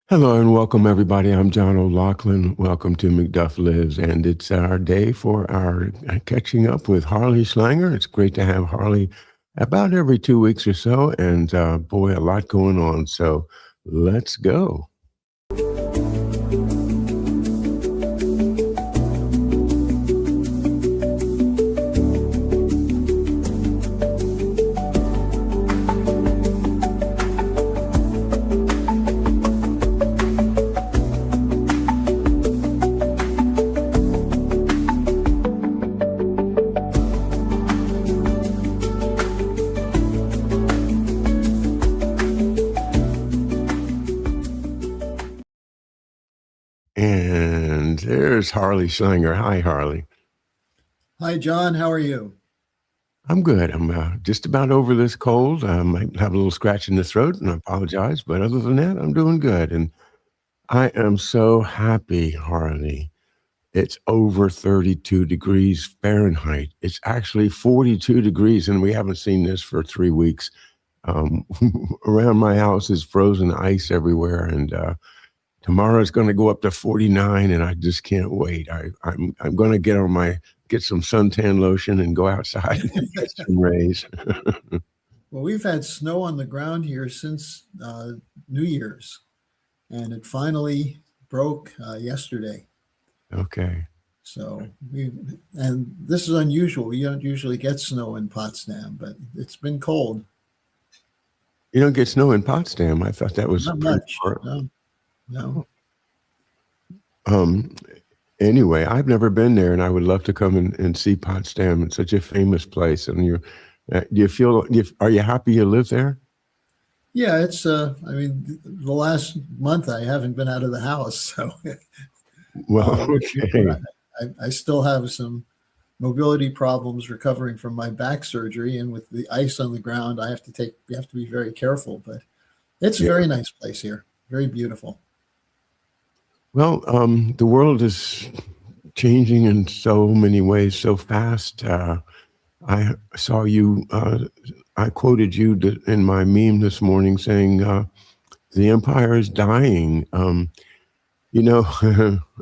Hello and welcome, everybody. I'm John O'Loughlin. Welcome to Macduff Lives, and it's our day for our catching up with Harley Schlanger. It's great to have Harley about every 2 weeks or so, and boy, a lot going on. So let's go. And there's Harley Schlanger. Hi, Harley. Hi, John. How are you? I'm good. I'm just about over this cold. I might have a little scratch in the throat, and I apologize. But other than that, I'm doing good. And I am so happy, Harley. It's over 32 degrees Fahrenheit. It's actually 42 degrees, and we haven't seen this for 3 weeks. Um, Around my house is frozen ice everywhere, and tomorrow it's going to go up to 49, and I just can't wait. I'm going to get some suntan lotion and go outside and get some rays. Well, we've had snow on the ground here since New Year's, and it finally broke yesterday. Okay. So and this is unusual. We don't usually get snow in Potsdam, but it's been cold. You don't get snow in Potsdam. I thought that was Not pretty much. far. No, no. Um, Anyway, I've never been there, and I would love to come and see Potsdam. It's such a famous place. And are you happy you live there? Yeah, it's. I mean, the last month I haven't been out of the house, so Well, but okay. I still have some mobility problems recovering from my back surgery, and with the ice on the ground, you have to be very careful. But it's a Yeah. very nice place here, very beautiful. Well, the world is changing in so many ways so fast. I saw you, I quoted you in my meme this morning saying, the empire is dying. You know,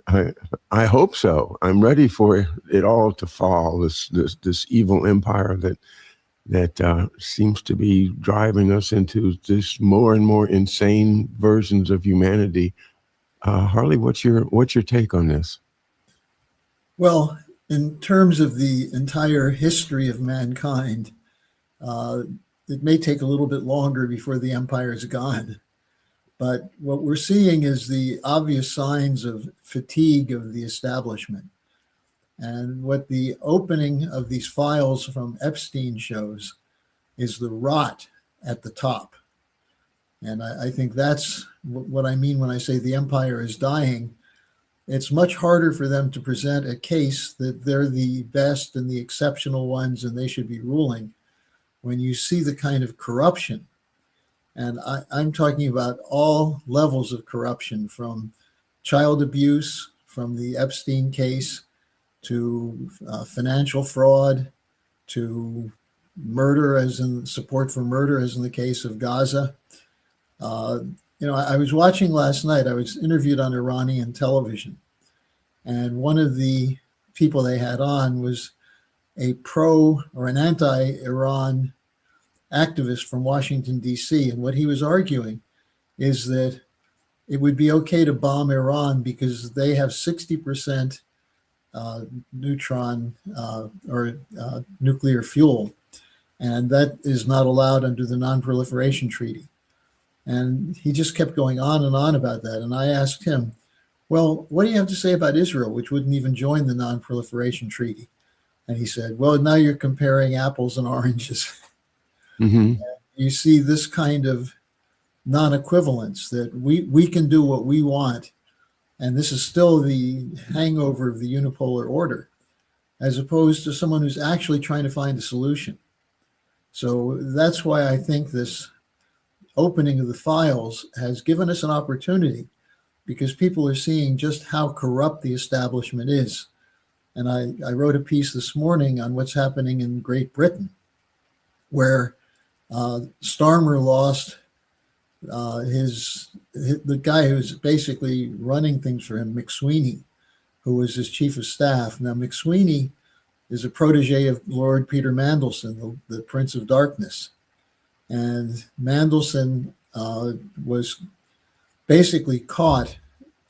I, I hope so. I'm ready for it all to fall. This evil empire that seems to be driving us into this more and more insane versions of humanity. Harley, what's your take on this? Well, in terms of the entire history of mankind, uh, it may take a little bit longer before the empire is gone. But what we're seeing is the obvious signs of fatigue of the establishment. And what the opening of these files from Epstein shows is the rot at the top. And I think that's what I mean when I say the empire is dying. It's much harder for them to present a case that they're the best and the exceptional ones and they should be ruling when you see the kind of corruption. And I'm talking about all levels of corruption, from child abuse, from the Epstein case, to financial fraud, to murder, as in support for murder, as in the case of Gaza. Uh, I was watching last night, I was interviewed on Iranian television, and one of the people they had on was a pro or an anti Iran activist from Washington, D.C. And what he was arguing is that it would be okay to bomb Iran because they have 60% neutron or nuclear fuel, and that is not allowed under the Non-Proliferation Treaty. And he just kept going on and on about that. And I asked him, well, what do you have to say about Israel, which wouldn't even join the Non-Proliferation Treaty? And he said, well, now you're comparing apples and oranges. Mm-hmm. You see this kind of non-equivalence that we can do what we want. And this is still the hangover of the unipolar order, as opposed to someone who's actually trying to find a solution. So that's why I think this opening of the files has given us an opportunity, because people are seeing just how corrupt the establishment is. And I wrote a piece this morning on what's happening in Great Britain, where Starmer lost his the guy who's basically running things for him, McSweeney, who was his chief of staff. Now, McSweeney is a protege of Lord Peter Mandelson, the Prince of Darkness. And Mandelson was basically caught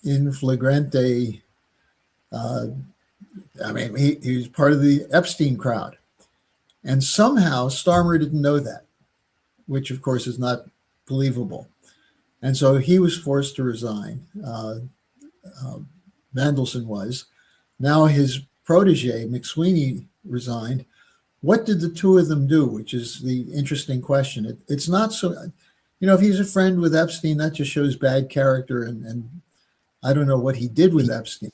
in flagrante. He was part of the Epstein crowd. And somehow Starmer didn't know that, which of course is not believable. And so he was forced to resign. Mandelson was. Now his protege, McSweeney, resigned. What did the two of them do? Which is the interesting question. It's not so, if he's a friend with Epstein, that just shows bad character. And I don't know what he did with Epstein.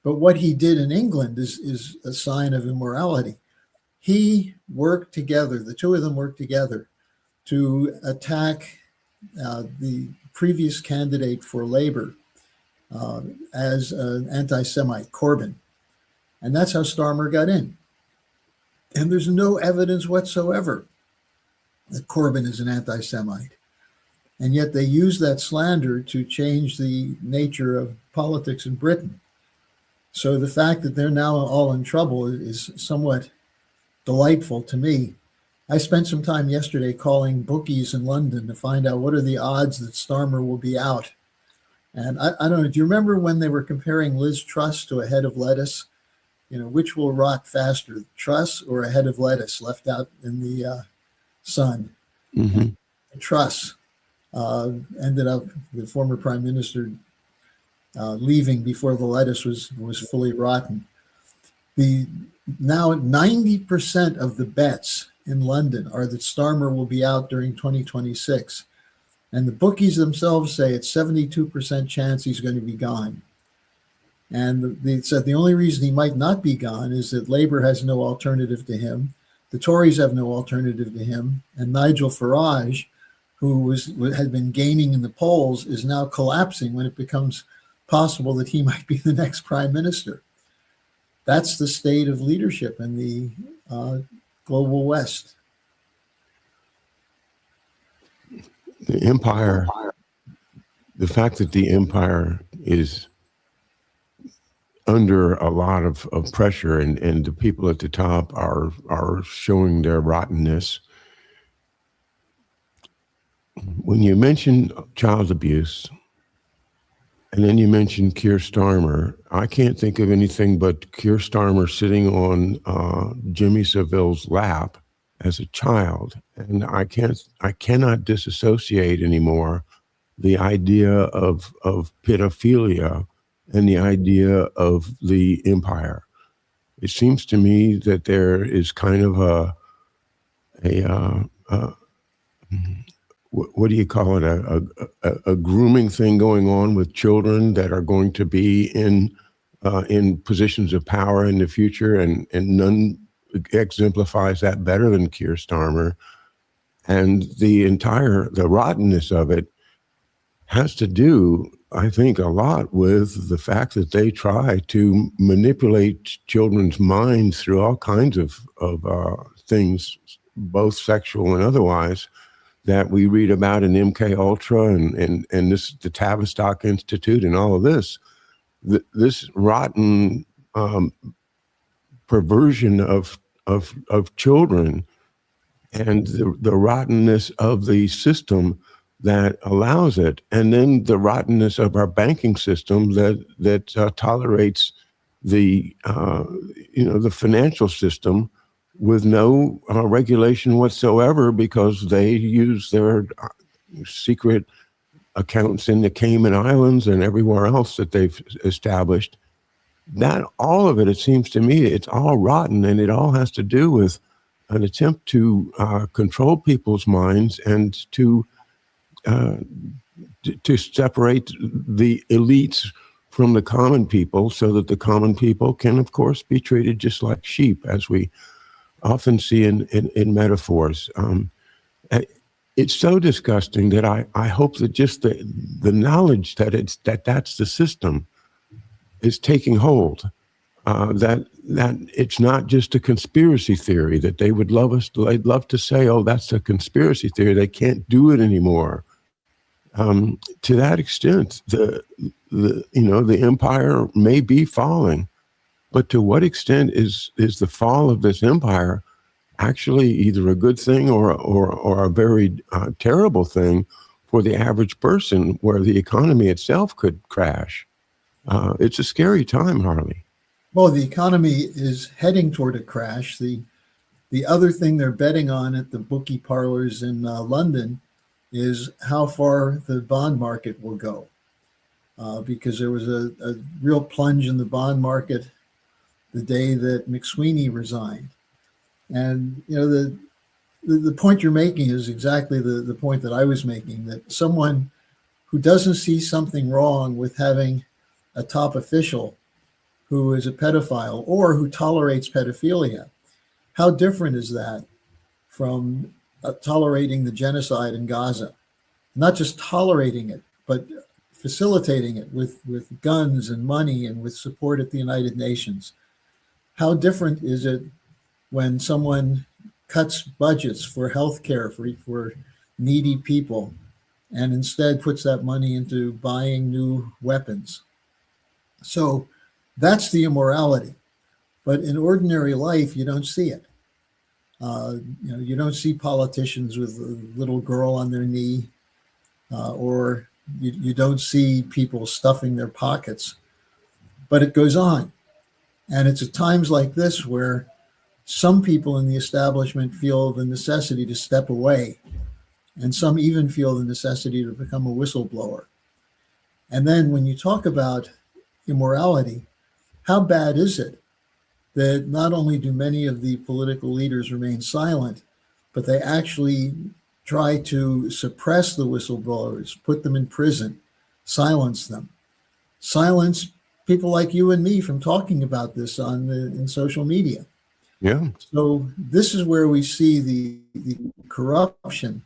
But what he did in England is a sign of immorality. He worked together, the two of them worked together to attack the previous candidate for Labour as an anti-Semite, Corbyn. And that's how Starmer got in. And there's no evidence whatsoever that Corbyn is an anti-Semite. And yet they use that slander to change the nature of politics in Britain. So the fact that they're now all in trouble is somewhat delightful to me. I spent some time yesterday calling bookies in London to find out what are the odds that Starmer will be out. And I don't know, do you remember when they were comparing Liz Truss to a head of lettuce? Which will rot faster, Truss or a head of lettuce left out in the sun? Mm-hmm. Truss ended up, the former prime minister, leaving before the lettuce was fully rotten. Now 90% of the bets in London are that Starmer will be out during 2026. And the bookies themselves say it's 72% chance he's going to be gone. And they said the only reason he might not be gone is that Labour has no alternative to him. The Tories have no alternative to him. And Nigel Farage, who had been gaining in the polls, is now collapsing when it becomes possible that he might be the next prime minister. That's the state of leadership in the global West. The empire, the fact that the empire is under a lot of pressure and the people at the top are showing their rottenness. When you mention child abuse, and then you mentioned Keir Starmer, I can't think of anything but Keir Starmer sitting on Jimmy Savile's lap as a child. And I cannot disassociate anymore the idea of pedophilia and the idea of the empire. It seems to me that there is kind of what do you call it? A grooming thing going on with children that are going to be in positions of power in the future, and none exemplifies that better than Keir Starmer. And the rottenness of it has to do, I think, a lot with the fact that they try to manipulate children's minds through all kinds of things, both sexual and otherwise, that we read about in MK Ultra and the Tavistock Institute and all of this. This rotten perversion of children and the rottenness of the system that allows it, and then the rottenness of our banking system that tolerates the financial system with no regulation whatsoever, because they use their secret accounts in the Cayman Islands and everywhere else that they've established. That all of it, it seems to me, it's all rotten, and it all has to do with an attempt to control people's minds and to separate the elites from the common people, so that the common people can, of course, be treated just like sheep, as we often see in metaphors. It's so disgusting that I hope that just the knowledge that that's the system is taking hold. That it's not just a conspiracy theory, that they'd love to say, oh, that's a conspiracy theory, they can't do it anymore. To that extent, the empire may be falling, but to what extent is the fall of this empire actually either a good thing or a very terrible thing for the average person, where the economy itself could crash? It's a scary time, Harley. Well, the economy is heading toward a crash. The other thing they're betting on at the bookie parlors in London is how far the bond market will go, because there was a real plunge in the bond market the day that McSweeney resigned. And the point you're making is exactly the point that I was making, that someone who doesn't see something wrong with having a top official who is a pedophile or who tolerates pedophilia, how different is that from tolerating the genocide in Gaza? Not just tolerating it, but facilitating it with guns and money and with support at the United Nations. How different is it when someone cuts budgets for healthcare for needy people and instead puts that money into buying new weapons? So that's the immorality. But in ordinary life, you don't see it. You don't see politicians with a little girl on their knee, or you don't see people stuffing their pockets. But it goes on. And it's at times like this where some people in the establishment feel the necessity to step away, and some even feel the necessity to become a whistleblower. And then when you talk about immorality, how bad is it that not only do many of the political leaders remain silent, but they actually try to suppress the whistleblowers, put them in prison, silence them, silence people like you and me from talking about this in social media. Yeah. So this is where we see the corruption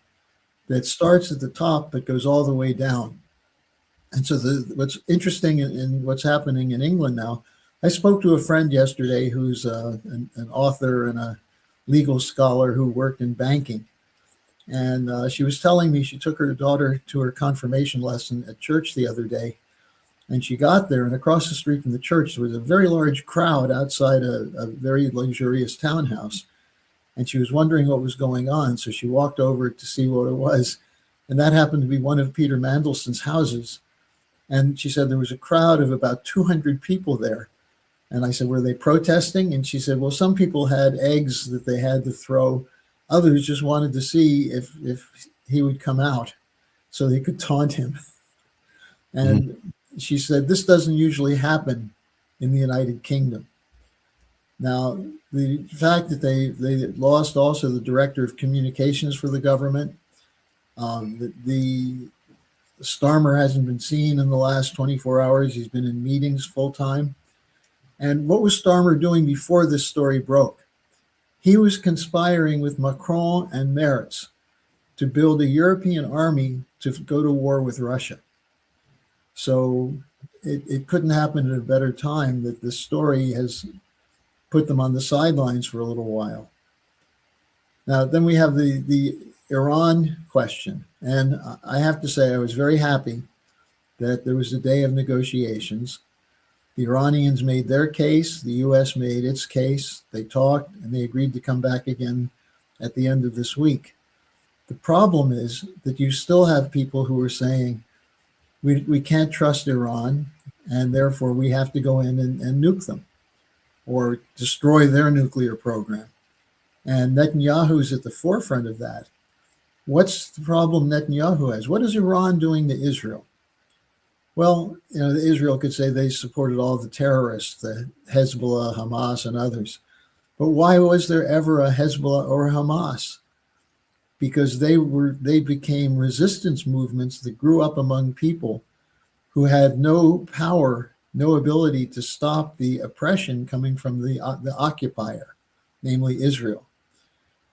that starts at the top but goes all the way down. And so what's interesting in what's happening in England now, I spoke to a friend yesterday who's an author and a legal scholar who worked in banking. And she was telling me she took her daughter to her confirmation lesson at church the other day. And she got there, and across the street from the church, there was a very large crowd outside a very luxurious townhouse. And she was wondering what was going on. So she walked over to see what it was. And that happened to be one of Peter Mandelson's houses. And she said there was a crowd of about 200 people there. And I said, were they protesting? And she said, well, some people had eggs that they had to throw. Others just wanted to see if he would come out so they could taunt him. And she said, this doesn't usually happen in the United Kingdom. Now, the fact that they lost also the director of communications for the government, the Starmer hasn't been seen in the last 24 hours. He's been in meetings full time. And what was Starmer doing before this story broke? He was conspiring with Macron and Merz to build a European army to go to war with Russia. So it couldn't happen at a better time that this story has put them on the sidelines for a little while. Now, then we have the Iran question. And I have to say, I was very happy that there was a day of negotiations. The Iranians made their case. The U.S. made its case. They talked, and they agreed to come back again at the end of this week. The problem is that you still have people who are saying, we can't trust Iran, and therefore we have to go in and nuke them or destroy their nuclear program. And Netanyahu's at the forefront of that. What's the problem Netanyahu has? What is Iran doing to Israel? Well, Israel could say they supported all the terrorists, the Hezbollah, Hamas, and others. But why was there ever a Hezbollah or a Hamas? Because they became resistance movements that grew up among people who had no power, no ability to stop the oppression coming from the occupier, namely Israel.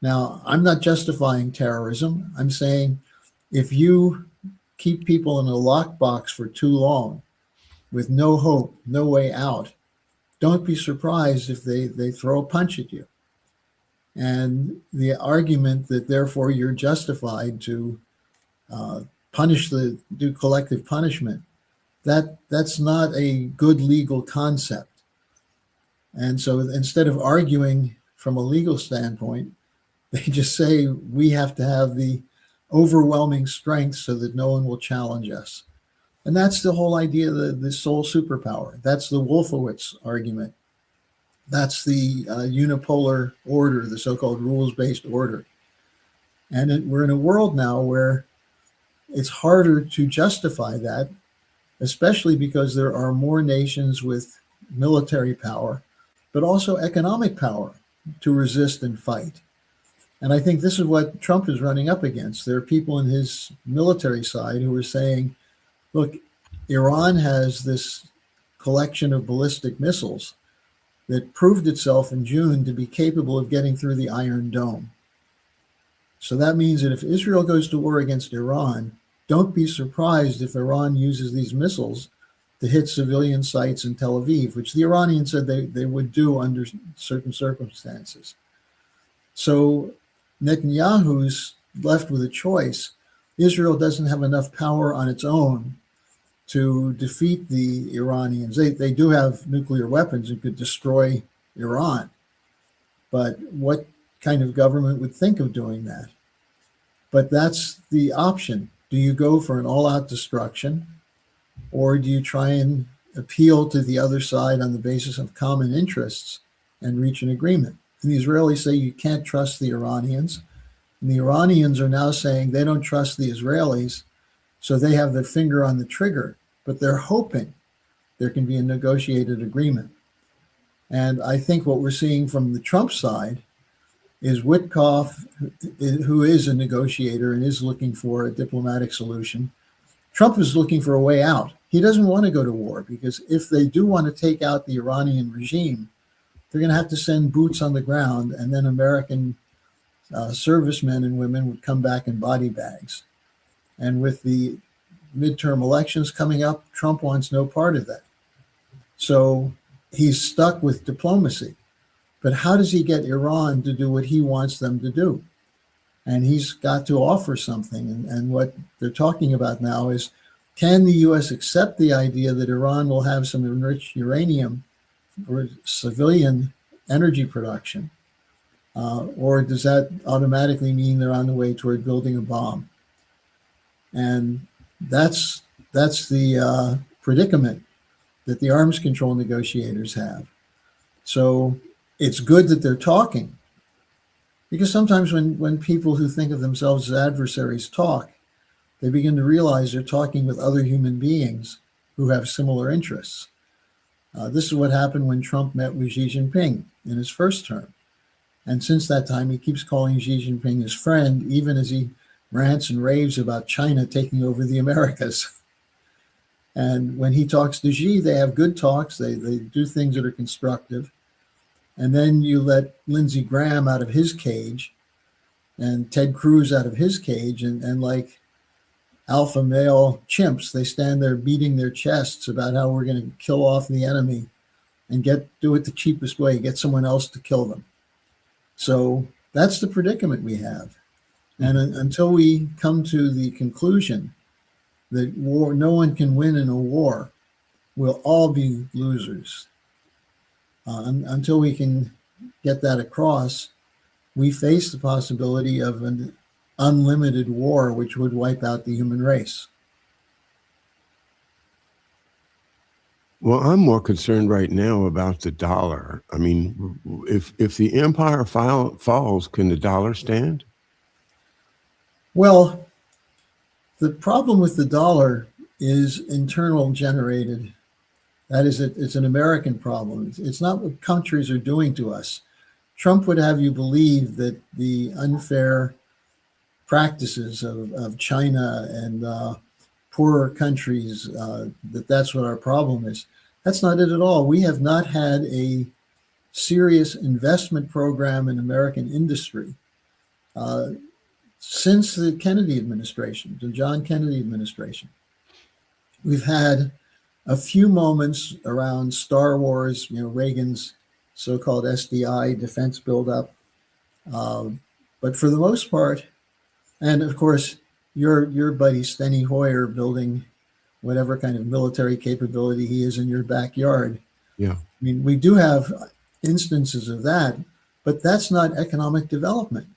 Now, I'm not justifying terrorism. I'm saying if you keep people in a lockbox for too long with no hope, no way out, don't be surprised if they throw a punch at you. And the argument that therefore you're justified to do collective punishment, that's not a good legal concept. And so instead of arguing from a legal standpoint, they just say we have to have the overwhelming strength so that no one will challenge us. And that's the whole idea of the sole superpower. That's the Wolfowitz argument. That's the unipolar order, the so-called rules-based order. And we're in a world now where it's harder to justify that, especially because there are more nations with military power, but also economic power to resist and fight. And I think this is what Trump is running up against. There are people in his military side who are saying, look, Iran has this collection of ballistic missiles that proved itself in June to be capable of getting through the Iron Dome. So that means that if Israel goes to war against Iran, don't be surprised if Iran uses these missiles to hit civilian sites in Tel Aviv, which the Iranians said they would do under certain circumstances. So Netanyahu's left with a choice. Israel doesn't have enough power on its own to defeat the Iranians. They do have nuclear weapons and could destroy Iran. But what kind of government would think of doing that? But that's the option. Do you go for an all-out destruction, or do you try and appeal to the other side on the basis of common interests and reach an agreement? And the Israelis say you can't trust the Iranians. And the Iranians are now saying they don't trust the Israelis, so they have their finger on the trigger, but they're hoping there can be a negotiated agreement. And I think what we're seeing from the Trump side is Witkoff, who is a negotiator and is looking for a diplomatic solution. Trump is looking for a way out. He doesn't want to go to war because if they do want to take out the Iranian regime, they're going to have to send boots on the ground, and then American servicemen and women would come back in body bags. And with the midterm elections coming up, Trump wants no part of that. So he's stuck with diplomacy. But how does he get Iran to do what he wants them to do? And he's got to offer something. And what they're talking about now is, can the U.S. accept the idea that Iran will have some enriched uranium for civilian energy production? Or does that automatically mean they're on the way toward building a bomb? And that's the predicament that the arms control negotiators have. So it's good that they're talking, because sometimes when people who think of themselves as adversaries talk, they begin to realize they're talking with other human beings who have similar interests. This is what happened when Trump met with Xi Jinping in his first term. And since that time, he keeps calling Xi Jinping his friend, even as he rants and raves about China taking over the Americas. And when he talks to Xi, they have good talks. They do things that are constructive. And then you let Lindsey Graham out of his cage and Ted Cruz out of his cage. And like alpha male chimps, they stand there beating their chests about how we're going to kill off the enemy and do it the cheapest way, get someone else to kill them. So that's the predicament we have. And until we come to the conclusion that no one can win in a war, we'll all be losers. Until we can get that across, we face the possibility of an unlimited war, which would wipe out the human race. Well, I'm more concerned right now about the dollar. I mean, if the empire falls, can the dollar stand? Well, the problem with the dollar is internal generated. That is, it's an American problem. It's not what countries are doing to us. Trump would have you believe that the unfair practices of China and poorer countries, that's what our problem is. That's not it at all. We have not had a serious investment program in American industry since the Kennedy administration, the John Kennedy administration. We've had a few moments around Star Wars, Reagan's so-called SDI, defense buildup. But for the most part, and of course, your buddy Steny Hoyer building whatever kind of military capability he is in your backyard. Yeah. I mean, we do have instances of that, but that's not economic development,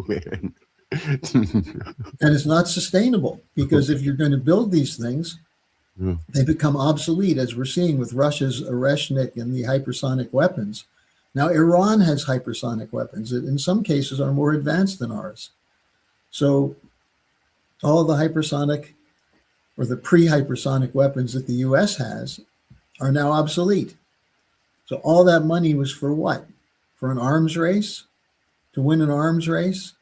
Man. and it's not sustainable because if you're going to build these things, Yeah. they become obsolete, as we're seeing with Russia's Oreshnik and the hypersonic weapons. Now, Iran has hypersonic weapons that in some cases are more advanced than ours. So all of the hypersonic or the pre-hypersonic weapons that the US has are now obsolete. So all that money was for what? For an arms race? To win an arms race?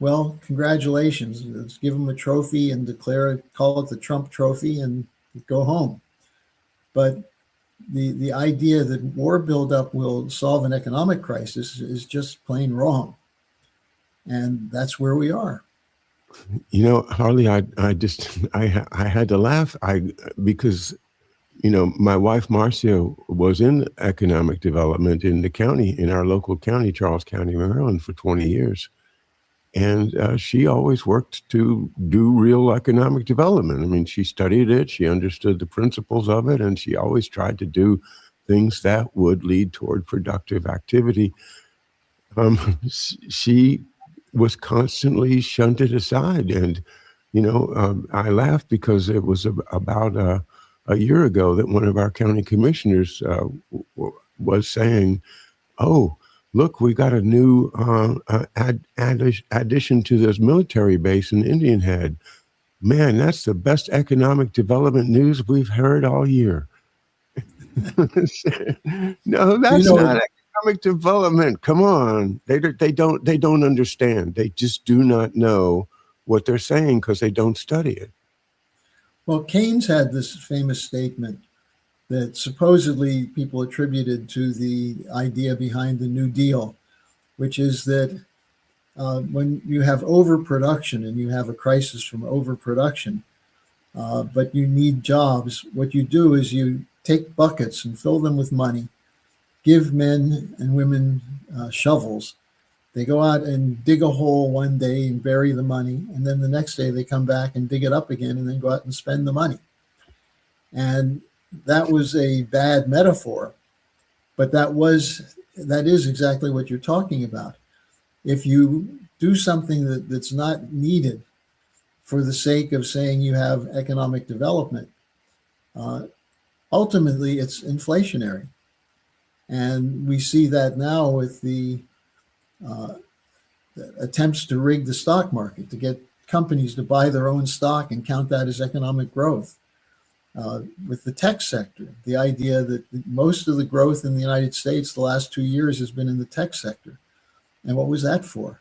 Well, congratulations. Let's give them a trophy and call it the Trump trophy and go home. But the idea that war buildup will solve an economic crisis is just plain wrong. And that's where we are. Harley, I had to laugh. Because my wife Marcia was in economic development in the county, in our local county, Charles County, Maryland, for 20 years. And she always worked to do real economic development. I mean, she studied it, she understood the principles of it, and she always tried to do things that would lead toward productive activity. She was constantly shunted aside. And, I laughed because it was about a year ago that one of our county commissioners was saying, "Oh, look, we got a new addition to this military base in Indian Head. Man, that's the best economic development news we've heard all year." No, that's not economic development. Come on, they don't understand. They just do not know what they're saying because they don't study it. Well, Keynes had this famous statement that supposedly people attributed to the idea behind the New Deal, which is that when you have overproduction and you have a crisis from overproduction, but you need jobs, what you do is you take buckets and fill them with money, give men and women shovels. They go out and dig a hole one day and bury the money, and then the next day they come back and dig it up again and then go out and spend the money. And that was a bad metaphor, but that is exactly what you're talking about. If you do something that's not needed for the sake of saying you have economic development, ultimately it's inflationary. And we see that now with the attempts to rig the stock market, to get companies to buy their own stock and count that as economic growth. With the tech sector, the idea that most of the growth in the United States the last 2 years has been in the tech sector. And what was that for?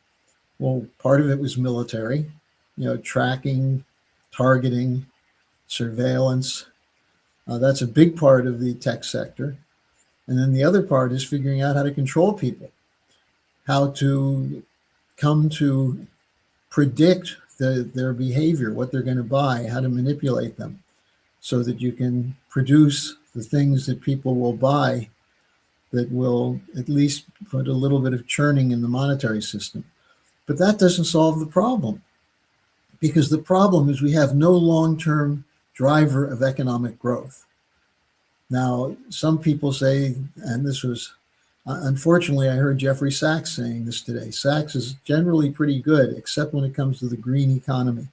Well, part of it was military, tracking, targeting, surveillance. That's a big part of the tech sector. And then the other part is figuring out how to control people, how to come to predict their behavior, what they're going to buy, how to manipulate them, so that you can produce the things that people will buy that will at least put a little bit of churning in the monetary system. But that doesn't solve the problem, because the problem is we have no long-term driver of economic growth. Now, some people say, and this was, unfortunately, I heard Jeffrey Sachs saying this today. Sachs is generally pretty good, except when it comes to the green economy.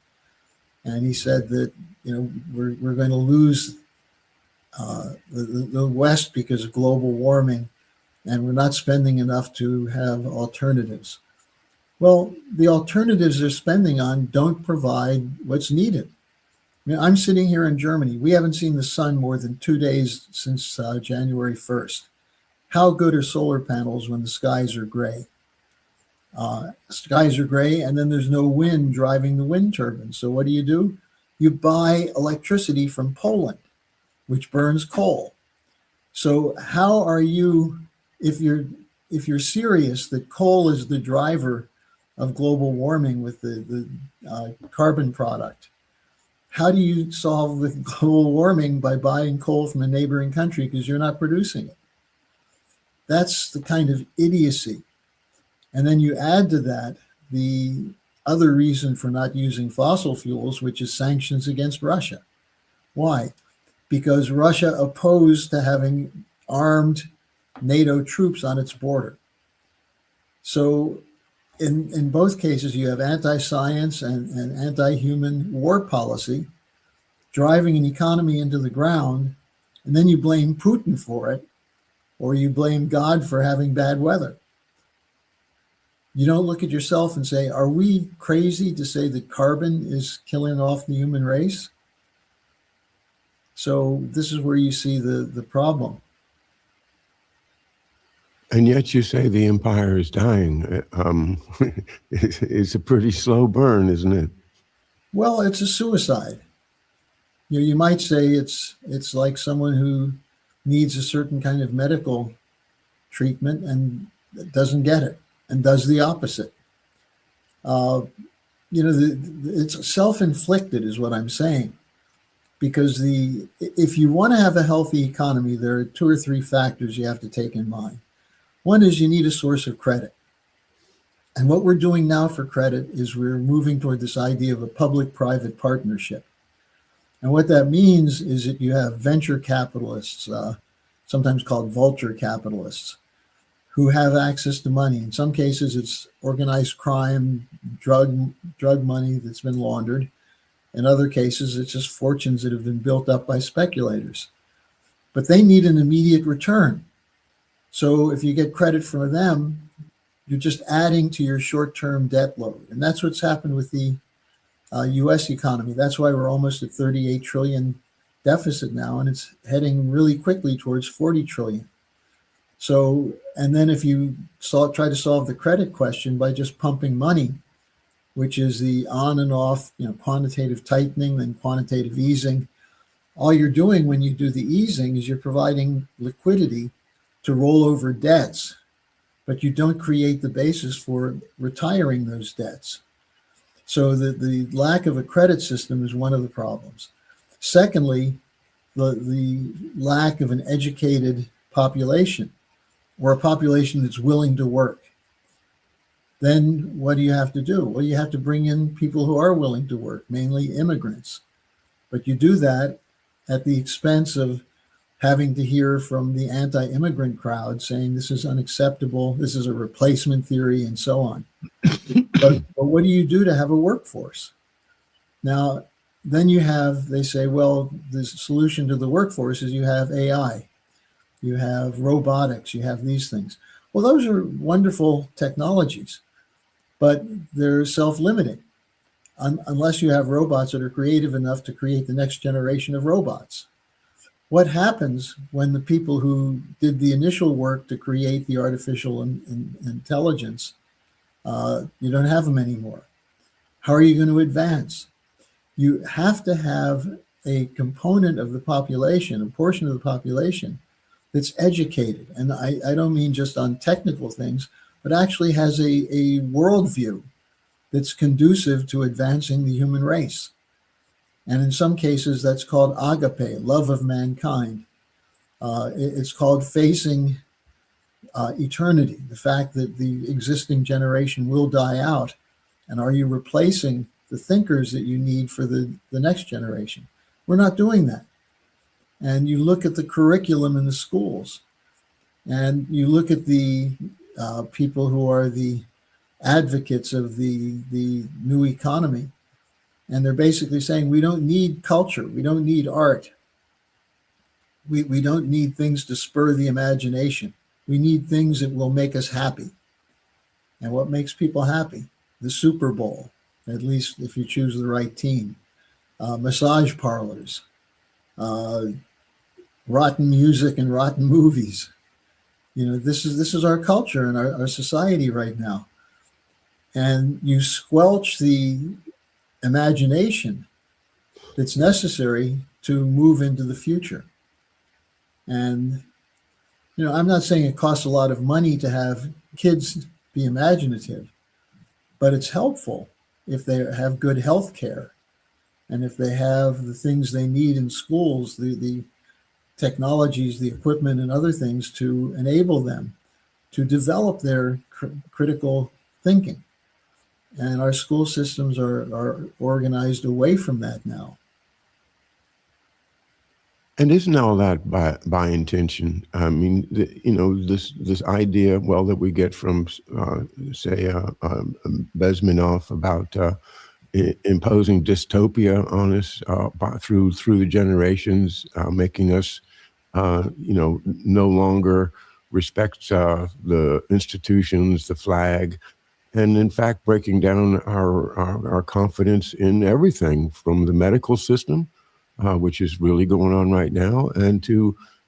And he said that, we're going to lose the West because of global warming, and we're not spending enough to have alternatives. Well, the alternatives they're spending on don't provide what's needed. I mean, I'm sitting here in Germany. We haven't seen the sun more than 2 days since January 1st. How good are solar panels when the skies are gray? Skies are gray, and then there's no wind driving the wind turbines. So what do? You buy electricity from Poland, which burns coal. So how are you, if you're serious that coal is the driver of global warming with the carbon product, how do you solve the global warming by buying coal from a neighboring country because you're not producing it? That's the kind of idiocy. And then you add to that the other reason for not using fossil fuels, which is sanctions against Russia. Why? Because Russia opposed to having armed NATO troops on its border. So in both cases, you have anti-science and anti-human war policy driving an economy into the ground, and then you blame Putin for it, or you blame God for having bad weather. You don't look at yourself and say, are we crazy to say that carbon is killing off the human race? So this is where you see the problem. And yet you say the empire is dying. It's a pretty slow burn, isn't it? Well, it's a suicide. You might say it's like someone who needs a certain kind of medical treatment and doesn't get it and does the opposite. It's self-inflicted is what I'm saying, because if you want to have a healthy economy, there are 2 or 3 factors you have to take in mind. One is you need a source of credit. And what we're doing now for credit is we're moving toward this idea of a public-private partnership. And what that means is that you have venture capitalists, sometimes called vulture capitalists, who have access to money. In some cases, it's organized crime, drug money that's been laundered. In other cases, it's just fortunes that have been built up by speculators. But they need an immediate return. So if you get credit from them, you're just adding to your short-term debt load. And that's what's happened with the U.S. economy. That's why we're almost at 38 trillion deficit now, and it's heading really quickly towards 40 trillion. So, and then if you try to solve the credit question by just pumping money, which is the on and off, quantitative tightening and quantitative easing, all you're doing when you do the easing is you're providing liquidity to roll over debts, but you don't create the basis for retiring those debts. So the lack of a credit system is one of the problems. Secondly, the lack of an educated population, or a population that's willing to work. Then what do you have to do? Well, you have to bring in people who are willing to work, mainly immigrants. But you do that at the expense of having to hear from the anti-immigrant crowd saying this is unacceptable, this is a replacement theory, and so on. But what do you do to have a workforce? Now, then they say, well, the solution to the workforce is you have AI, you have robotics, you have these things. Well, those are wonderful technologies, but they're self-limiting unless you have robots that are creative enough to create the next generation of robots. What happens when the people who did the initial work to create the artificial intelligence, you don't have them anymore? How are you going to advance? You have to have a component of the population, a portion of the population that's educated. And I don't mean just on technical things, but actually has a worldview that's conducive to advancing the human race. And in some cases, that's called agape, love of mankind. It's called facing eternity, the fact that the existing generation will die out. And are you replacing the thinkers that you need for the next generation? We're not doing that. And you look at the curriculum in the schools, and you look at the people who are the advocates of the new economy, and they're basically saying we don't need culture, we don't need art, we don't need things to spur the imagination. We need things that will make us happy. And what makes people happy? The Super Bowl, at least if you choose the right team. Massage parlors, rotten music and rotten movies. This is our culture and our society right now. And you squelch the imagination that's necessary to move into the future. And, I'm not saying it costs a lot of money to have kids be imaginative, but it's helpful if they have good health care and if they have the things they need in schools, the technologies, the equipment, and other things to enable them to develop their critical thinking. And our school systems are organized away from that now. And isn't all that by intention? I mean, this idea, well, that we get from, say, Bezmenov about imposing dystopia on us through the generations, making us, no longer respect the institutions, the flag, and in fact breaking down our confidence in everything from the medical system, which is really going on right now, and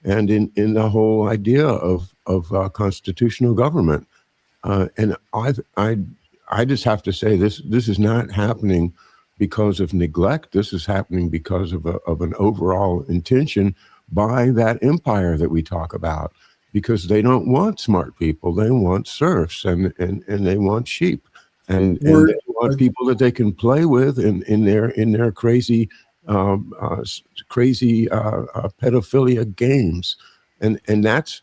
in the whole idea of constitutional government. And I just have to say, this is not happening because of neglect. This is happening because of an overall intention by that empire that we talk about, because they don't want smart people. They want serfs, and they want sheep, and Or, they want people that they can play with in their crazy pedophilia games, and that's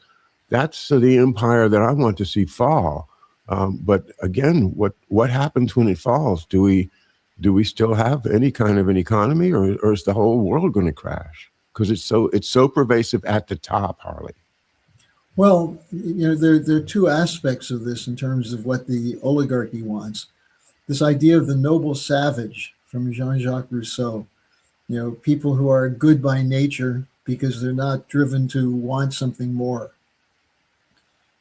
the empire that I want to see fall. But again, what happens when it falls? Do we still have any kind of an economy, or is the whole world going to crash? Because it's so pervasive at the top, Harley. well, there are two aspects of this in terms of what the oligarchy wants. This idea of the noble savage from Jean-Jacques Rousseau, people who are good by nature because they're not driven to want something more,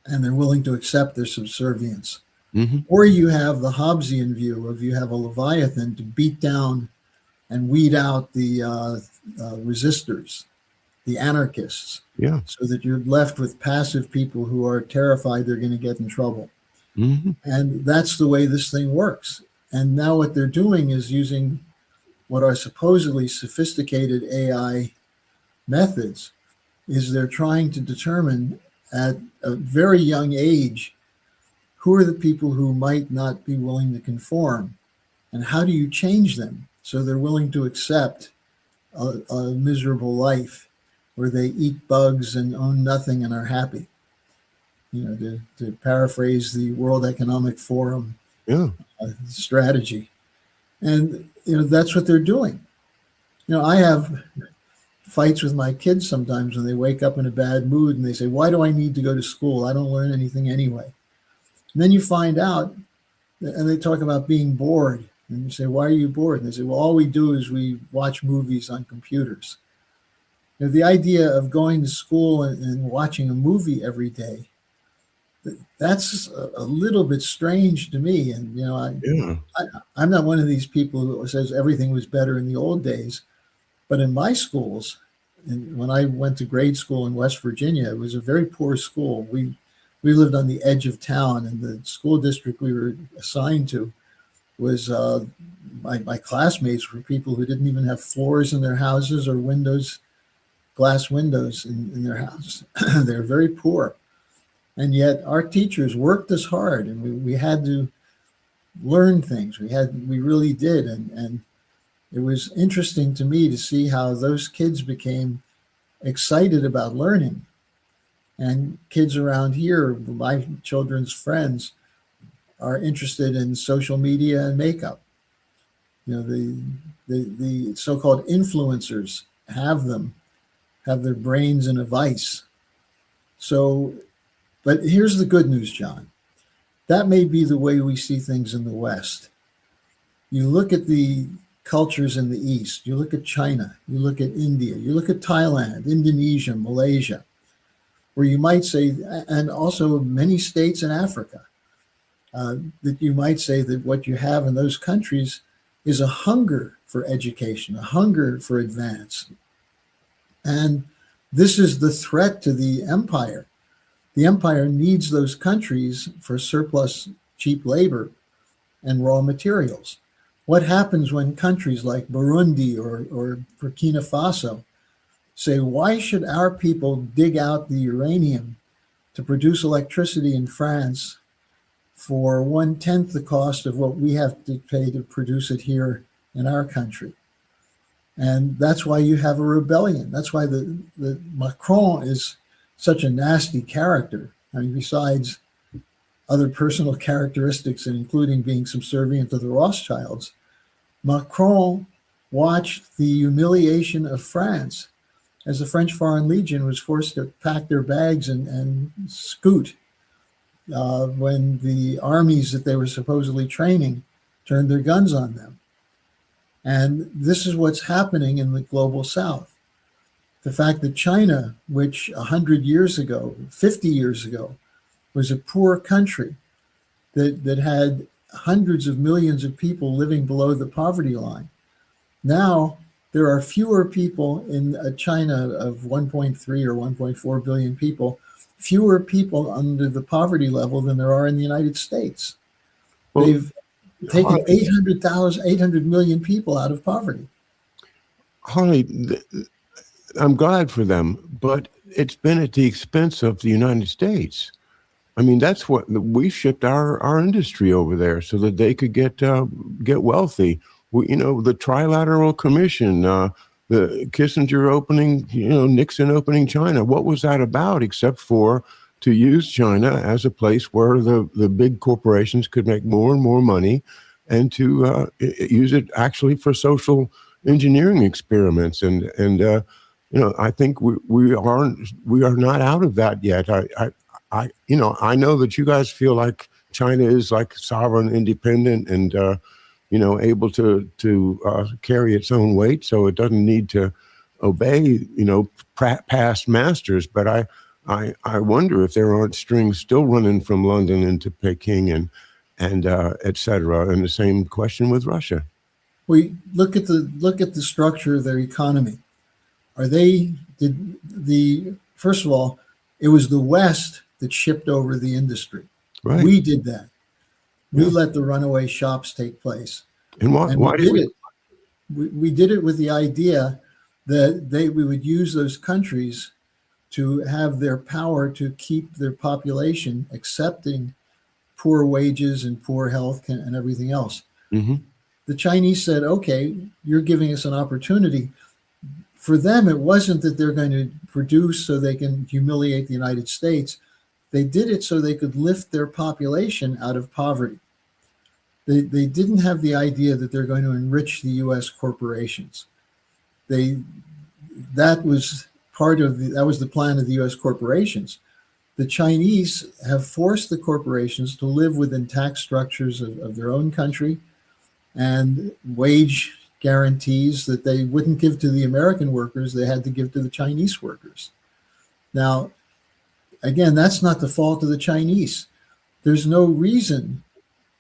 and they're willing to accept their subservience. Mm-hmm. Or you have the Hobbesian view of you have a Leviathan to beat down and weed out the resistors, the anarchists, Yeah. so that you're left with passive people who are terrified they're going to get in trouble. Mm-hmm. And that's the way this thing works. And now what they're doing is using what are supposedly sophisticated AI methods, is they're trying to determine at a very young age who are the people who might not be willing to conform, and how do you change them so they're willing to accept a miserable life where they eat bugs and own nothing and are happy. To paraphrase the World Economic Forum strategy. And that's what they're doing. I have fights with my kids sometimes when they wake up in a bad mood and they say, "Why do I need to go to school? I don't learn anything anyway." And then you find out, and they talk about being bored. And you say, "Why are you bored?" And they say, "Well, all we do is we watch movies on computers." The idea of going to school and watching a movie every day, that's a little bit strange to me. And, I'm not one of these people who says everything was better in the old days. But in my schools, and when I went to grade school in West Virginia, it was a very poor school. We lived on the edge of town, and the school district we were assigned to was my classmates were people who didn't even have floors in their houses or windows, glass windows in their house. They're very poor. And yet our teachers worked us hard, and we had to learn things. We really did. And it was interesting to me to see how those kids became excited about learning. And kids around here, my children's friends, are interested in social media and makeup. The so-called influencers have their brains in a vice. So, but here's the good news, John. That may be the way we see things in the West. You look at the cultures in the East, you look at China, you look at India, you look at Thailand, Indonesia, Malaysia, where you might say, and also many states in Africa, that you might say that what you have in those countries is a hunger for education, a hunger for advance. And this is the threat to the empire. The empire needs those countries for surplus cheap labor and raw materials. What happens when countries like Burundi or Burkina Faso say, why should our people dig out the uranium to produce electricity in France for 1/10 the cost of what we have to pay to produce it here in our country? And that's why you have a rebellion. That's why the Macron is such a nasty character. I mean, besides other personal characteristics, including being subservient to the Rothschilds, Macron watched the humiliation of France as the French Foreign Legion was forced to pack their bags and scoot when the armies that they were supposedly training turned their guns on them. And this is what's happening in the global South. The fact that China, which 100 years ago, 50 years ago, was a poor country that had hundreds of millions of people living below the poverty line. Now, there are fewer people in China of 1.3 or 1.4 billion people, fewer people under the poverty level than there are in the United States. Well, They've taken 800 million people out of poverty. Harley, I'm glad for them, but it's been at the expense of the United States. I mean, that's what we shipped our industry over there so that they could get wealthy. The Trilateral Commission, the Kissinger opening, Nixon opening China. What was that about except for to use China as a place where the big corporations could make more and more money and to use it actually for social engineering experiments. And I think we are not out of that yet. I know that you guys feel like China is like sovereign, independent, and able to carry its own weight, so it doesn't need to obey past masters. But I wonder if there aren't strings still running from London into Peking and et cetera. And the same question with Russia. We look at the structure of their economy. First of all, it was the West that shipped over the industry. Right. We did that. We let the runaway shops take place. And why did we? We did it with the idea that we would use those countries to have their power to keep their population accepting poor wages and poor health and everything else. Mm-hmm. The Chinese said, okay, you're giving us an opportunity. For them, it wasn't that they're going to produce so they can humiliate the United States. They did it so they could lift their population out of poverty. They didn't have the idea that they're going to enrich the U.S. corporations. That was the plan of the U.S. corporations. The Chinese have forced the corporations to live within tax structures of their own country and wage guarantees that they wouldn't give to the American workers, they had to give to the Chinese workers. Now, again, that's not the fault of the Chinese. There's no reason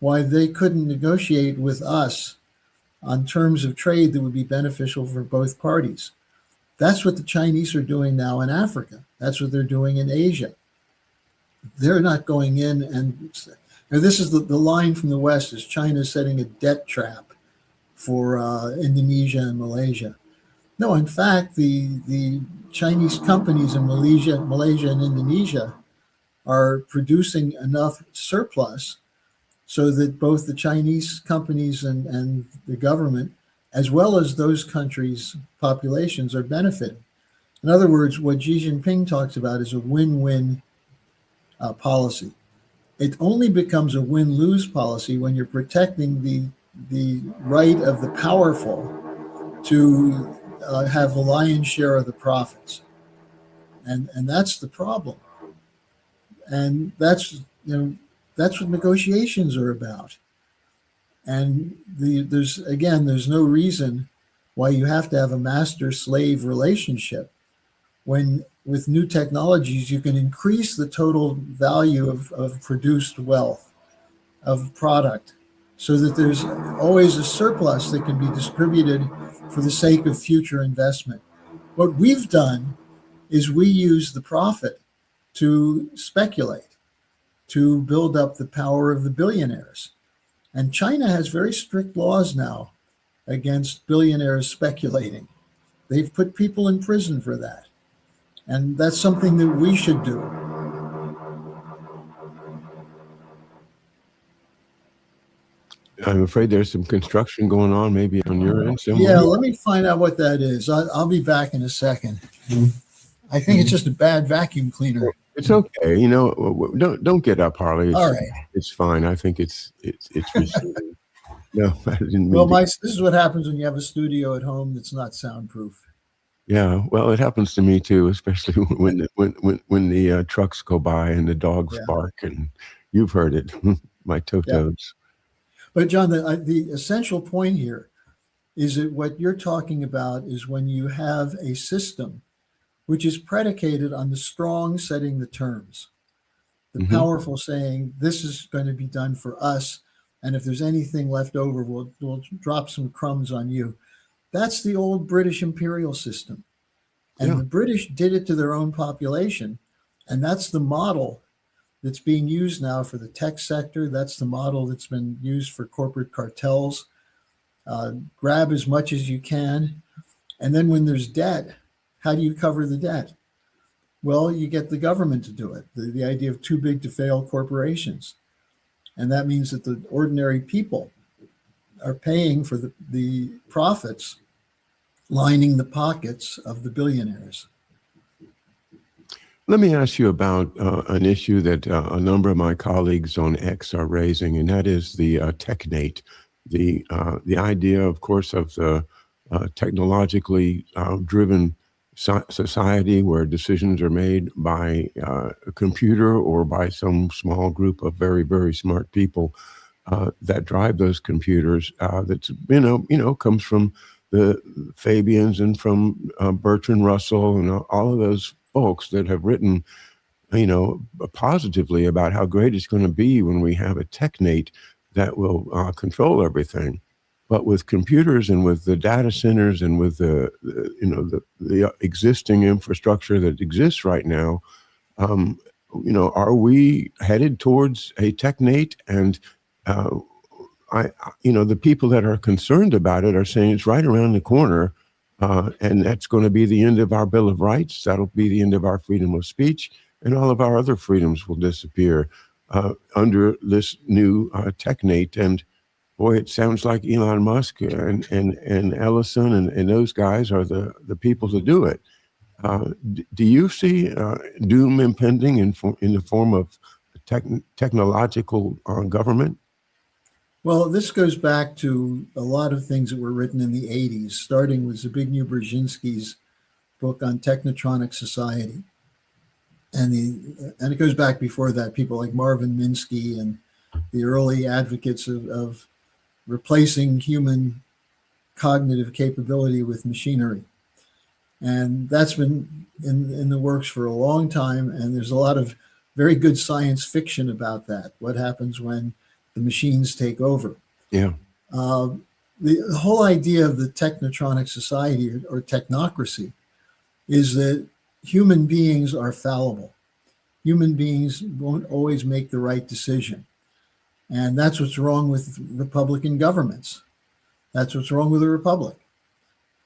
why they couldn't negotiate with us on terms of trade that would be beneficial for both parties. That's what the Chinese are doing now in Africa. That's what they're doing in Asia. They're not going in and this is the line from the West is China setting a debt trap for Indonesia and Malaysia. No, in fact, the Chinese companies in Malaysia and Indonesia are producing enough surplus so that both the Chinese companies and the government, as well as those countries' populations, are benefiting. In other words, what Xi Jinping talks about is a win-win policy. It only becomes a win-lose policy when you're protecting the right of the powerful to have the lion's share of the profits. And that's the problem. And that's what negotiations are about. And there's no reason why you have to have a master-slave relationship when with new technologies you can increase the total value of produced wealth, of product, so that there's always a surplus that can be distributed for the sake of future investment. What we've done is we use the profit to speculate, to build up the power of the billionaires. And China has very strict laws now against billionaires speculating. They've put people in prison for that. And that's something that we should do. I'm afraid there's some construction going on, maybe on your end somewhere. Yeah, let me find out what that is. I'll be back in a second. I think it's just a bad vacuum cleaner. It's okay. You know, don't get up, Harley. All right. It's fine. I think it's receding. No, I didn't mean Well, to. this is what happens when you have a studio at home that's not soundproof. Yeah, well, it happens to me too, especially when the trucks go by and the dogs Yeah. bark, and you've heard it, my Yeah. totos. But John, the essential point here is that what you're talking about is when you have a system which is predicated on the strong setting the terms, the Hmm. powerful saying, this is going to be done for us. And if there's anything left over, we'll drop some crumbs on you. That's the old British imperial system. And Yeah, the British did it to their own population. And that's the model that's being used now for the tech sector. That's the model that's been used for corporate cartels. Grab as much as you can. And then when there's debt, how do you cover the debt? Well, you get the government to do it. The idea of too big to fail corporations. And that means that the ordinary people are paying for the profits lining the pockets of the billionaires. let me ask you about an issue that a number of my colleagues on X are raising, and that is the technate, the idea, of course, of the technologically driven society where decisions are made by a computer or by some small group of very, very smart people that drive those computers. That's comes from the Fabians and from Bertrand Russell and all of those folks that have written, positively about how great it's going to be when we have a technate that will control everything. But with computers and with the data centers and with the existing infrastructure that exists right now, um, are we headed towards a technate? And uh, the people that are concerned about it are saying it's right around the corner, and that's going to be the end of our Bill of Rights. That'll be the end of our freedom of speech, and all of our other freedoms will disappear under this new technate. And boy, it sounds like Elon Musk and Ellison and those guys are the people to do it. Do you see doom impending in the form of technological government? Well, this goes back to a lot of things that were written in the 80s, starting with Zbigniew Brzezinski's book on technotronic society. And it goes back before that, people like Marvin Minsky and the early advocates of replacing human cognitive capability with machinery. And that's been in the works for a long time. And there's a lot of very good science fiction about that. What happens when the machines take over? Yeah. The whole idea of the technotronic society or technocracy is that human beings are fallible. Human beings won't always make the right decision. And that's what's wrong with Republican governments. That's what's wrong with a republic.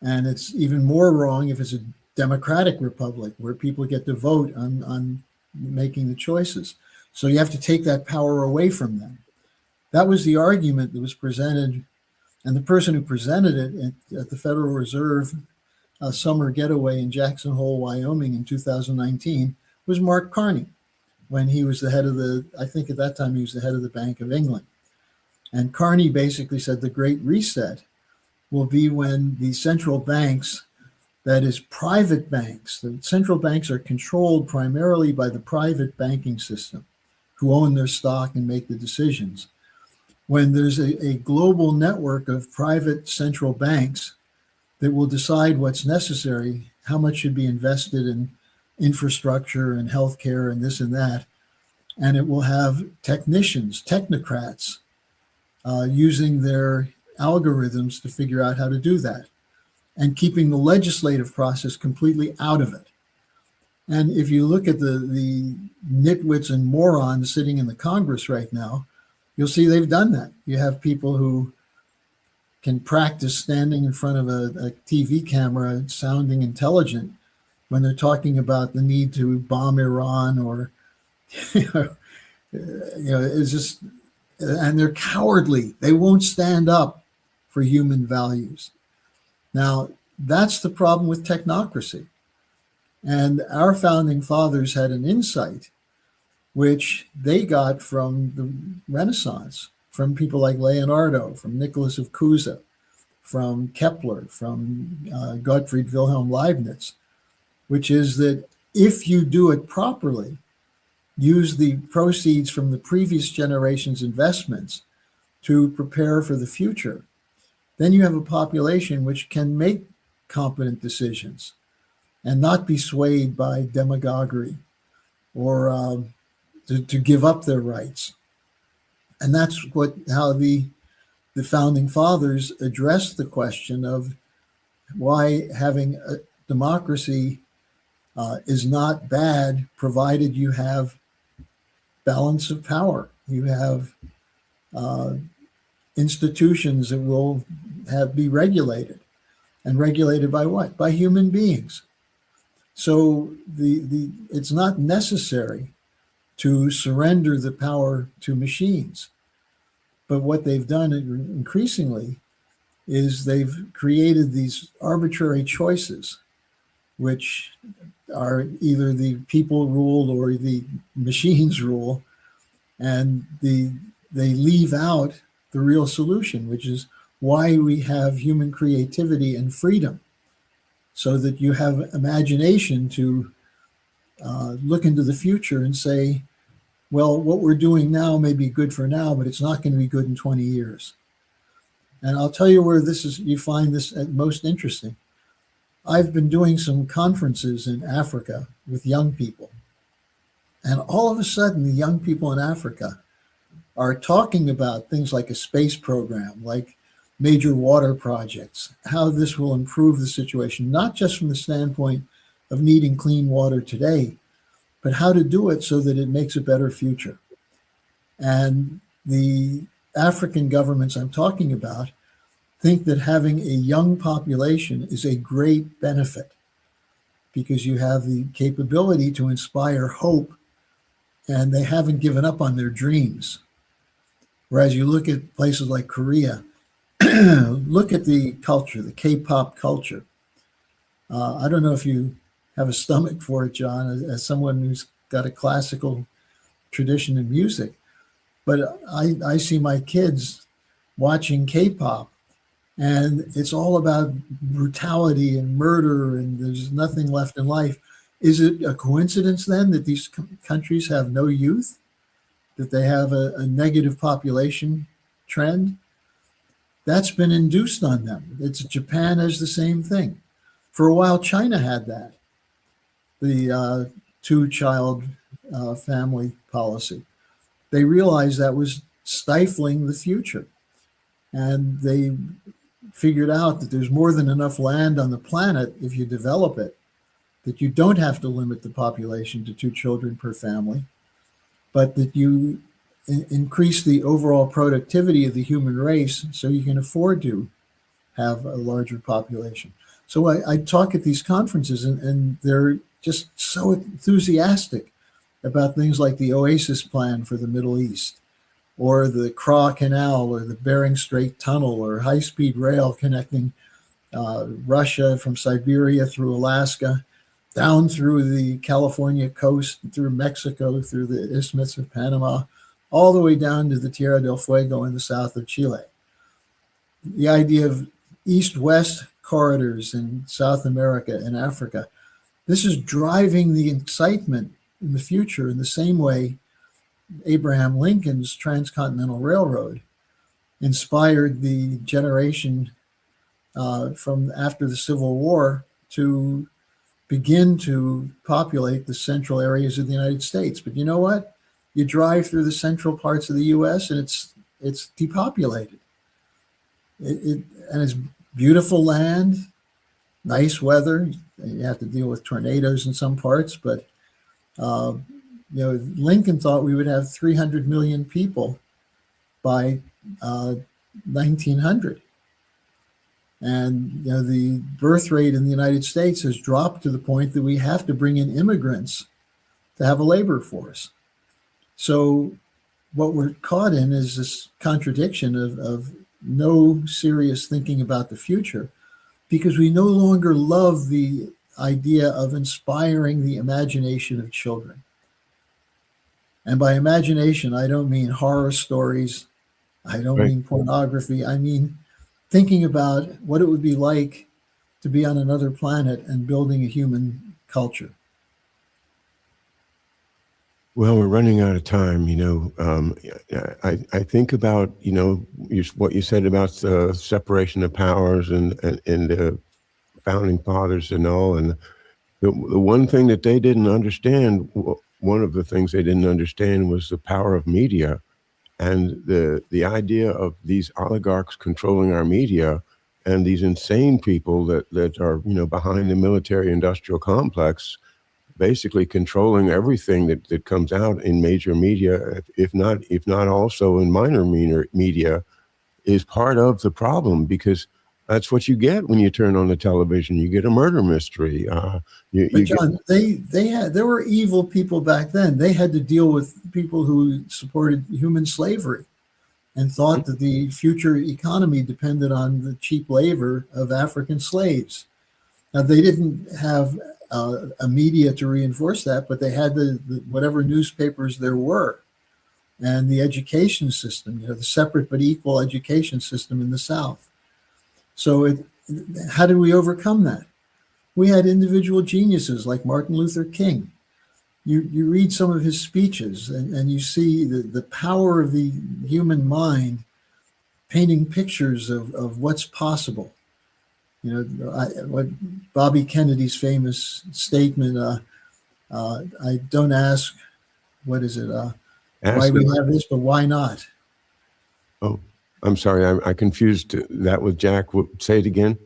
And it's even more wrong if it's a democratic republic where people get to vote on making the choices. So you have to take that power away from them. That was the argument that was presented. And the person who presented it at the Federal Reserve summer getaway in Jackson Hole, Wyoming in 2019 was Mark Carney, when he was the head of I think at that time he was the head of the Bank of England. And Carney basically said the Great Reset will be when the central banks, that is private banks, the central banks are controlled primarily by the private banking system, who own their stock and make the decisions. When there's a global network of private central banks that will decide what's necessary, how much should be invested in infrastructure and healthcare and this and that, and it will have technicians, technocrats, using their algorithms to figure out how to do that, and keeping the legislative process completely out of it. And if you look at the nitwits and morons sitting in the Congress right now, you'll see they've done that. You have people who can practice standing in front of a TV camera, sounding intelligent, when they're talking about the need to bomb Iran or, it's just, and they're cowardly. They won't stand up for human values. Now, that's the problem with technocracy. And our founding fathers had an insight which they got from the Renaissance, from people like Leonardo, from Nicholas of Cusa, from Kepler, from Gottfried Wilhelm Leibniz, which is that if you do it properly, use the proceeds from the previous generation's investments to prepare for the future, then you have a population which can make competent decisions and not be swayed by demagoguery or to give up their rights. And that's how the founding fathers addressed the question of why having a democracy is not bad, provided you have balance of power. You have institutions that will be regulated. And regulated by what? By human beings. So it's not necessary to surrender the power to machines. But what they've done increasingly is they've created these arbitrary choices, which are either the people rule or the machines rule, and they leave out the real solution, which is why we have human creativity and freedom, so that you have imagination to look into the future and say, well, what we're doing now may be good for now, but it's not going to be good in 20 years. And I'll tell you where you find this most interesting. I've been doing some conferences in Africa with young people. And all of a sudden, the young people in Africa are talking about things like a space program, like major water projects, how this will improve the situation, not just from the standpoint of needing clean water today, but how to do it so that it makes a better future. And the African governments I'm talking about think that having a young population is a great benefit, because you have the capability to inspire hope, and they haven't given up on their dreams. Whereas you look at places like Korea, look at the culture, the K-pop culture. I don't know if you have a stomach for it, John, as someone who's got a classical tradition in music, but I see my kids watching K-pop, and it's all about brutality and murder, and there's nothing left in life. Is it a coincidence then that these countries have no youth, that they have a negative population trend? That's been induced on them. Japan has the same thing. For a while, China had that, the two-child family policy. They realized that was stifling the future. And they figured out that there's more than enough land on the planet, if you develop it, that you don't have to limit the population to 2 children per family, but that you increase the overall productivity of the human race so you can afford to have a larger population. So I talk at these conferences, and they're just so enthusiastic about things like the Oasis Plan for the Middle East, or the Kra Canal, or the Bering Strait Tunnel, or high-speed rail connecting Russia from Siberia through Alaska, down through the California coast, through Mexico, through the Isthmus of Panama, all the way down to the Tierra del Fuego in the south of Chile. The idea of east-west corridors in South America and Africa, this is driving the excitement in the future in the same way Abraham Lincoln's Transcontinental Railroad inspired the generation from after the Civil War to begin to populate the central areas of the United States. But you know what? You drive through the central parts of the U.S. and it's depopulated. And it's beautiful land, nice weather. You have to deal with tornadoes in some parts, but Lincoln thought we would have 300 million people by 1900. And the birth rate in the United States has dropped to the point that we have to bring in immigrants to have a labor force. So what we're caught in is this contradiction of no serious thinking about the future, because we no longer love the idea of inspiring the imagination of children. And by imagination, I don't mean horror stories. I don't Right. mean pornography. I mean thinking about what it would be like to be on another planet and building a human culture. Well, we're running out of time. I think about what you said about the separation of powers and the founding fathers and all, and the one thing that they didn't understand, one of the things they didn't understand was the power of media, and the idea of these oligarchs controlling our media, and these insane people that are behind the military industrial complex, basically controlling everything that comes out in major media, if not also in minor media, is part of the problem, because that's what you get when you turn on the television. You get a murder mystery. But You get John, there were evil people back then. They had to deal with people who supported human slavery and thought that the future economy depended on the cheap labor of African slaves. Now, they didn't have a media to reinforce that, but they had the whatever newspapers there were, and the education system, the separate but equal education system in the South. So, how did we overcome that? We had individual geniuses like Martin Luther King. You read some of his speeches, and you see the power of the human mind painting pictures of what's possible. What Bobby Kennedy's famous statement, I don't ask, what is it, why asked we them. have this, but why not? Oh, I'm sorry, I confused that with Jack. Say it again.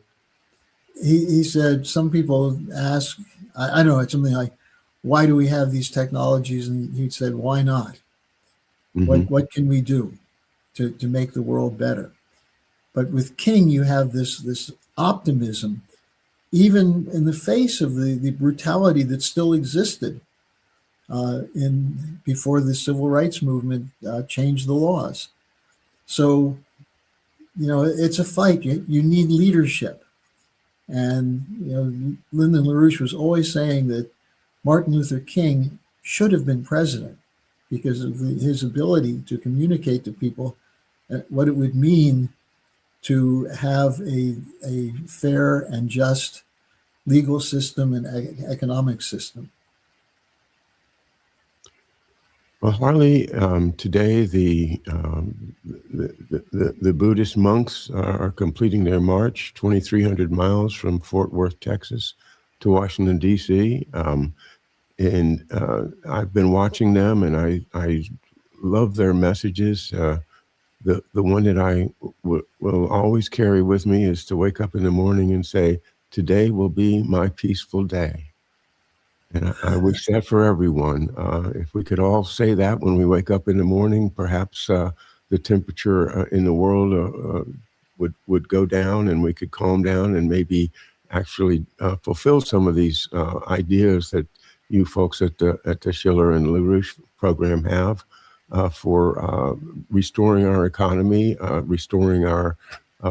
He said, some people ask, I know it's something like, why do we have these technologies? And he said, why not? Mm-hmm. What can we do to make the world better? But with King, you have this optimism, even in the face of the brutality that still existed before the civil rights movement changed the laws. So, it's a fight. You need leadership. And, Lyndon LaRouche was always saying that Martin Luther King should have been president because of his ability to communicate to people what it would mean to have a fair and just legal system and economic system. Well, Harley, today the Buddhist monks are completing their march, 2,300 miles from Fort Worth, Texas, to Washington, D.C. And I've been watching them, and I love their messages. The one that I will always carry with me is to wake up in the morning and say, "Today will be my peaceful day." And I wish that for everyone. If we could all say that when we wake up in the morning, perhaps the temperature in the world would go down, and we could calm down and maybe actually fulfill some of these ideas that you folks at the Schiller and LaRouche program have for restoring our economy, restoring our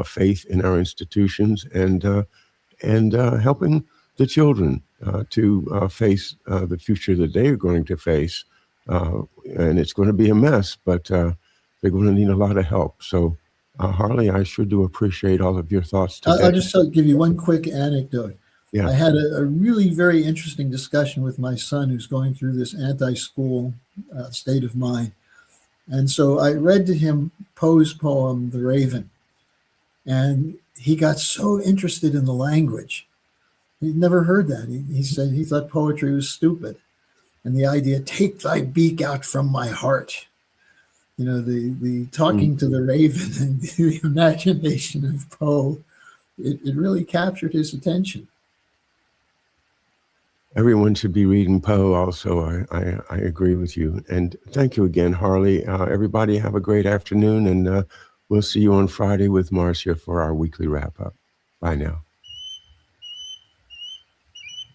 faith in our institutions, and helping the children to face the future that they are going to face. And it's going to be a mess, but they're going to need a lot of help. So, Harley, I sure do appreciate all of your thoughts today. I'll just give you one quick anecdote. Yeah. I had a really very interesting discussion with my son who's going through this anti-school state of mind. And so I read to him Poe's poem, The Raven. And he got so interested in the language. He'd never heard that. He said he thought poetry was stupid. And the idea, take thy beak out from my heart. The talking to the raven and the imagination of Poe, it really captured his attention. Everyone should be reading Poe also. I agree with you. And thank you again, Harley. Everybody have a great afternoon, and we'll see you on Friday with Marcia for our weekly wrap-up. Bye now.